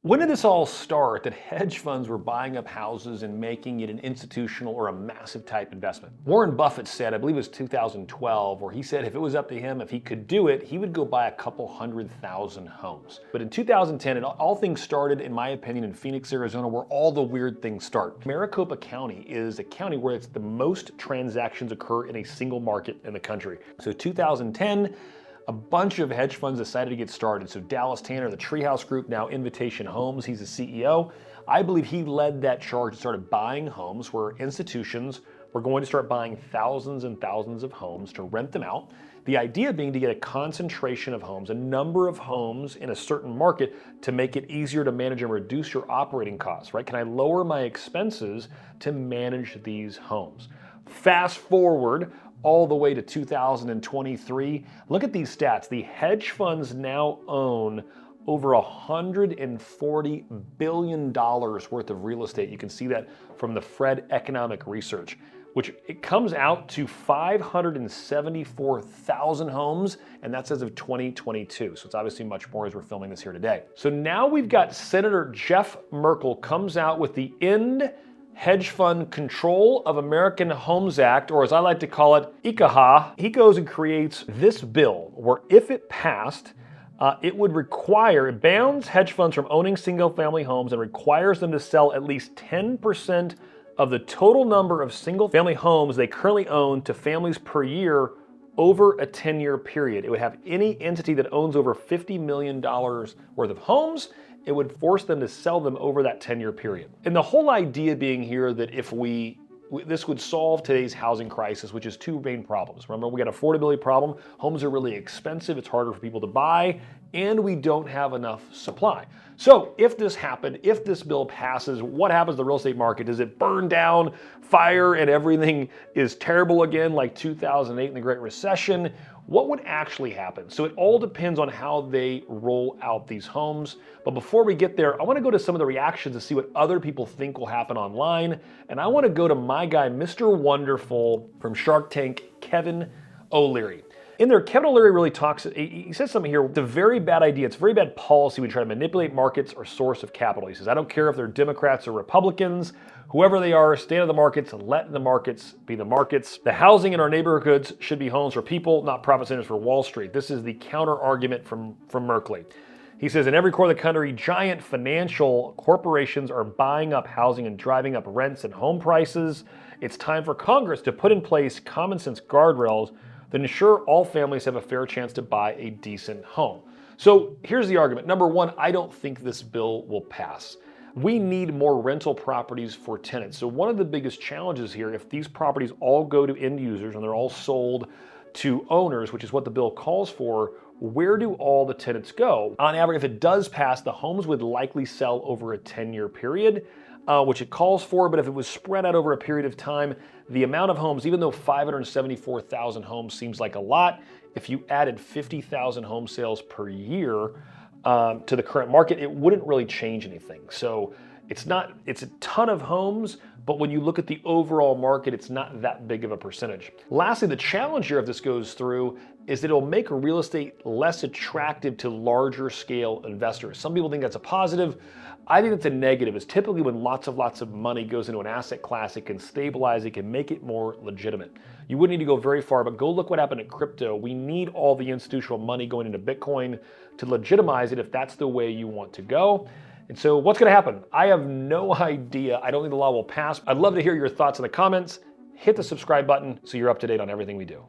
When did this all start that hedge funds were buying up houses and making it an institutional or a massive type investment? Warren Buffett said, I believe it was 2012, where he said if it was up to him, if he could do it, he would go buy a couple 100,000 homes. But in 2010, all things started, in my opinion, in Phoenix, Arizona, where all the weird things start. Maricopa County is a county where it's the most transactions occur in a single market in the country. So 2010, a bunch of hedge funds decided to get started. So Dallas Tanner, the Treehouse Group, now Invitation Homes, he's the CEO. I believe he led that charge and started buying homes where institutions were going to start buying thousands and thousands of homes to rent them out. The idea being to get a concentration of homes, a number of homes in a certain market to make it easier to manage and reduce your operating costs, right? Can I lower my expenses to manage these homes? Fast forward all the way to 2023. Look at these stats. The hedge funds now own over $140 billion worth of real estate. You can see that from the Fred Economic Research, which it comes out to 574,000 homes, and that's as of 2022. So it's obviously much more as we're filming this here today. So now we've got Senator Jeff Merkel comes out with the End Hedge Fund Control of American Homes Act, or as I like to call it, ICAHA. He goes and creates this bill where if it passed, it bans hedge funds from owning single-family homes and requires them to sell at least 10% of the total number of single-family homes they currently own to families per year over a 10-year period. It would have any entity that owns over $50 million worth of homes, it would force them to sell them over that 10-year period. And the whole idea being here that if this would solve today's housing crisis, which is two main problems. Remember, we got an affordability problem. Homes are really expensive. It's harder for people to buy, and we don't have enough supply. So if this happened, if this bill passes, what happens to the real estate market? Does it burn down, fire, and everything is terrible again like 2008 in the Great Recession? What would actually happen? So it all depends on how they roll out these homes. But before we get there, I want to go to some of the reactions to see what other people think will happen online. And I want to go to my guy, Mr. Wonderful from Shark Tank, Kevin O'Leary. In there, Kevin O'Leary really talks, he says something here, it's a very bad idea, it's a very bad policy when you try to manipulate markets or source of capital. He says, I don't care if they're Democrats or Republicans, whoever they are, stay out of the markets and let the markets be the markets. The housing in our neighborhoods should be homes for people, not profit centers for Wall Street. This is the counter argument from Merkley. He says, in every corner of the country, giant financial corporations are buying up housing and driving up rents and home prices. It's time for Congress to put in place common sense guardrails that ensure all families have a fair chance to buy a decent home. So here's the argument. Number one, I don't think this bill will pass. We need more rental properties for tenants. So one of the biggest challenges here, if these properties all go to end users and they're all sold to owners, which is what the bill calls for, where do all the tenants go? On average, if it does pass, the homes would likely sell over a 10-year period, which it calls for, but if it was spread out over a period of time, the amount of homes, even though 574,000 homes seems like a lot, if you added 50,000 home sales per year to the current market, it wouldn't really change anything. So it's a ton of homes, but when you look at the overall market, it's not that big of a percentage. Lastly, the challenge here if this goes through is that it'll make real estate less attractive to larger scale investors. Some people think that's a positive. I think it's a negative. It's typically when lots of money goes into an asset class, it can stabilize, it can make it more legitimate. You wouldn't need to go very far, but go look what happened in crypto. We need all the institutional money going into Bitcoin to legitimize it if that's the way you want to go. And so what's going to happen? I have no idea. I don't think the law will pass. I'd love to hear your thoughts in the comments. Hit the subscribe button so you're up to date on everything we do.